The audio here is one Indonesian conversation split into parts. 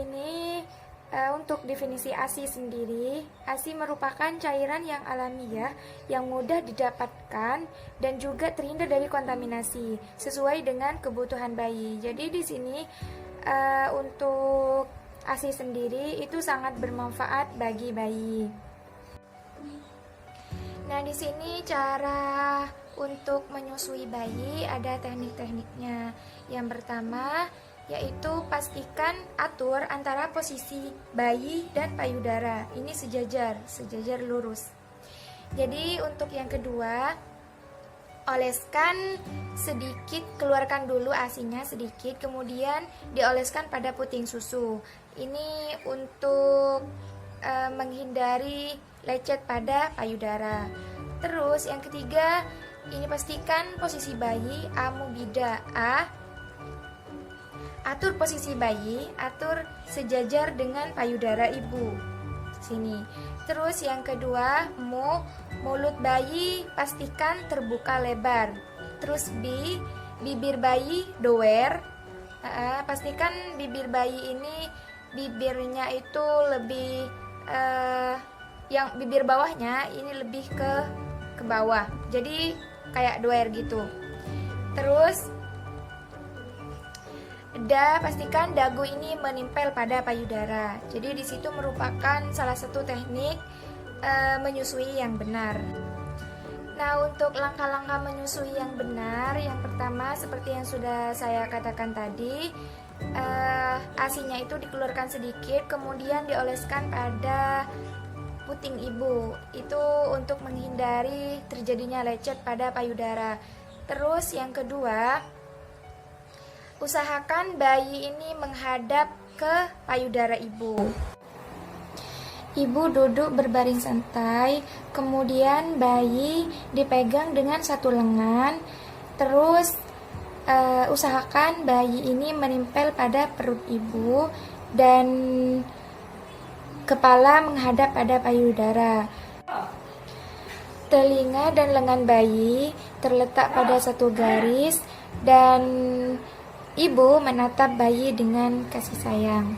sini untuk definisi ASI sendiri, ASI merupakan cairan yang alamiah yang mudah didapatkan dan juga terhindar dari kontaminasi sesuai dengan kebutuhan bayi. Jadi di sini untuk ASI sendiri itu sangat bermanfaat bagi bayi. Nah, di sini cara untuk menyusui bayi ada teknik-tekniknya. Yang pertama yaitu pastikan atur antara posisi bayi dan payudara. Ini sejajar lurus. Jadi untuk yang kedua, oleskan sedikit, keluarkan dulu ASI-nya sedikit, kemudian dioleskan pada puting susu. Ini untuk menghindari lecet pada payudara. Terus yang ketiga, ini pastikan posisi bayi amubida. Atur posisi bayi, atur sejajar dengan payudara ibu. Sini. Terus yang kedua, mulut bayi pastikan terbuka lebar. Terus bibir bayi doer. Pastikan bibir bayi ini bibirnya itu lebih yang bibir bawahnya ini lebih ke bawah. Jadi kayak doer gitu. Terus pastikan dagu ini menempel pada payudara. Jadi di situ merupakan salah satu teknik menyusui yang benar. Nah, untuk langkah-langkah menyusui yang benar, yang pertama seperti yang sudah saya katakan tadi, ASI-nya itu dikeluarkan sedikit, kemudian dioleskan pada puting ibu. Itu untuk menghindari terjadinya lecet pada payudara. Terus yang kedua, usahakan bayi ini menghadap ke payudara ibu. Ibu duduk berbaring santai, kemudian bayi dipegang dengan satu lengan. Terus usahakan bayi ini menempel pada perut ibu dan kepala menghadap pada payudara. Telinga dan lengan bayi terletak pada satu garis dan ibu menatap bayi dengan kasih sayang.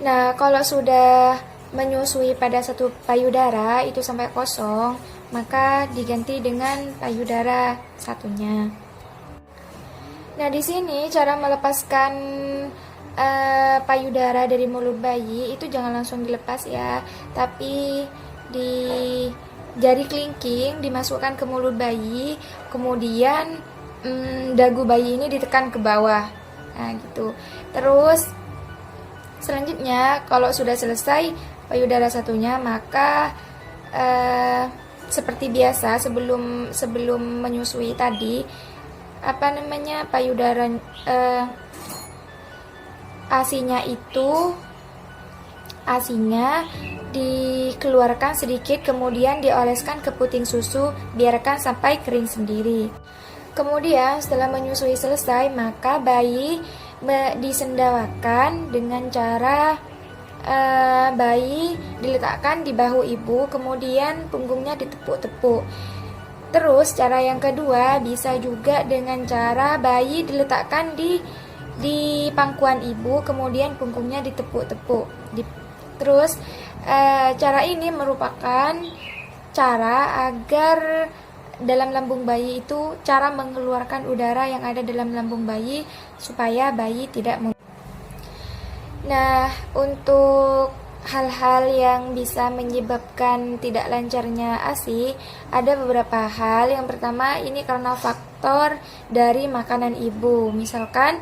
Nah, kalau sudah menyusui pada satu payudara itu sampai kosong, maka diganti dengan payudara satunya. Nah, di sini cara melepaskan payudara dari mulut bayi itu jangan langsung dilepas ya, tapi di jari kelingking dimasukkan ke mulut bayi, kemudian dagu bayi ini ditekan ke bawah. Nah, gitu. Terus selanjutnya kalau sudah selesai payudara satunya, maka seperti biasa sebelum menyusui tadi, payudara ASI-nya dikeluarkan sedikit, kemudian dioleskan ke puting susu, biarkan sampai kering sendiri. Kemudian setelah menyusui selesai, maka bayi disendawakan dengan cara bayi diletakkan di bahu ibu, kemudian punggungnya ditepuk-tepuk. Terus cara yang kedua bisa juga dengan cara bayi diletakkan di pangkuan ibu, kemudian punggungnya ditepuk-tepuk. Terus cara ini merupakan cara agar dalam lambung bayi itu, cara mengeluarkan udara yang ada dalam lambung bayi supaya bayi tidak Nah, untuk hal-hal yang bisa menyebabkan tidak lancarnya ASI, ada beberapa hal. Yang pertama, ini karena faktor dari makanan ibu. Misalkan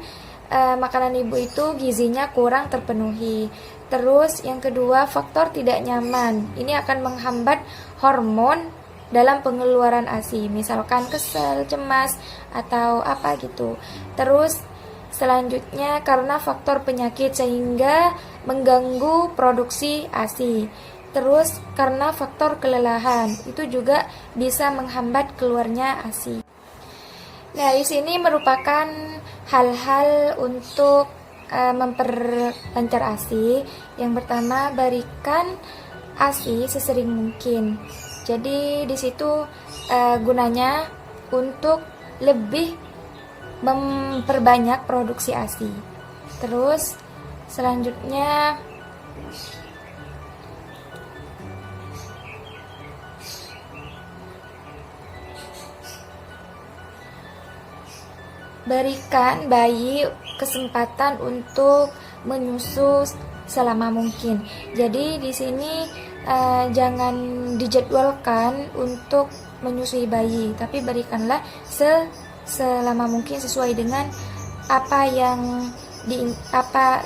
makanan ibu itu gizinya kurang terpenuhi. Terus yang kedua, faktor tidak nyaman. Ini akan menghambat hormon dalam pengeluaran ASI, misalkan kesel, cemas, atau apa gitu. Terus selanjutnya karena faktor penyakit sehingga mengganggu produksi ASI. Terus karena faktor kelelahan, itu juga bisa menghambat keluarnya ASI. Nah, di sini merupakan hal-hal untuk memperlancar ASI. Yang pertama, berikan ASI sesering mungkin. Jadi di situ gunanya untuk lebih memperbanyak produksi ASI. Terus Selanjutnya, berikan bayi kesempatan untuk menyusu selama mungkin. Jadi di sini jangan dijadwalkan untuk menyusui bayi, tapi berikanlah selama mungkin sesuai dengan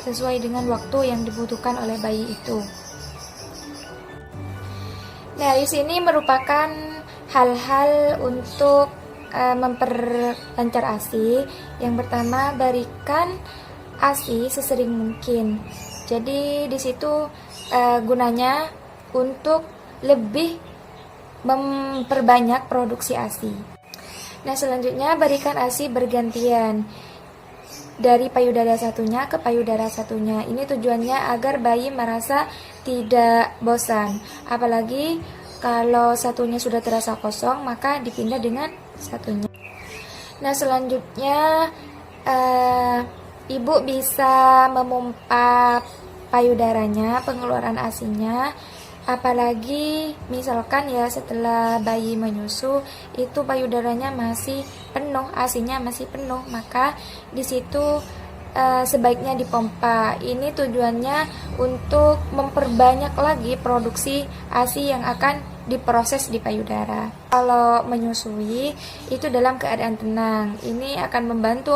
sesuai dengan waktu yang dibutuhkan oleh bayi itu. Nah, di sini merupakan hal-hal untuk memperlancar ASI. Yang pertama, berikan ASI sesering mungkin. Jadi di situ gunanya untuk lebih memperbanyak produksi ASI. Nah, selanjutnya berikan ASI bergantian dari payudara satunya ke payudara satunya. Ini tujuannya agar bayi merasa tidak bosan. Apalagi kalau satunya sudah terasa kosong, maka dipindah dengan satunya. Nah, selanjutnya ibu bisa memompa payudaranya, pengeluaran ASINya. Apalagi misalkan ya setelah bayi menyusu itu payudaranya masih penuh, ASINya masih penuh, maka di situ sebaiknya dipompa. Ini tujuannya untuk memperbanyak lagi produksi ASI yang akan diproses di payudara. Kalau menyusui itu dalam keadaan tenang, ini akan membantu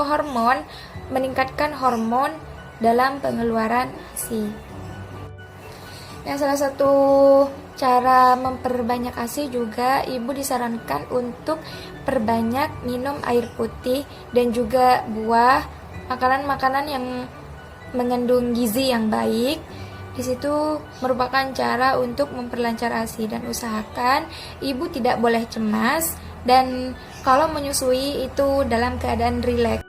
meningkatkan hormon dalam pengeluaran ASI. Nah, salah satu cara memperbanyak ASI juga ibu disarankan untuk perbanyak minum air putih dan juga buah, makanan-makanan yang mengandung gizi yang baik. Di situ merupakan cara untuk memperlancar ASI, dan usahakan ibu tidak boleh cemas dan kalau menyusui itu dalam keadaan rileks.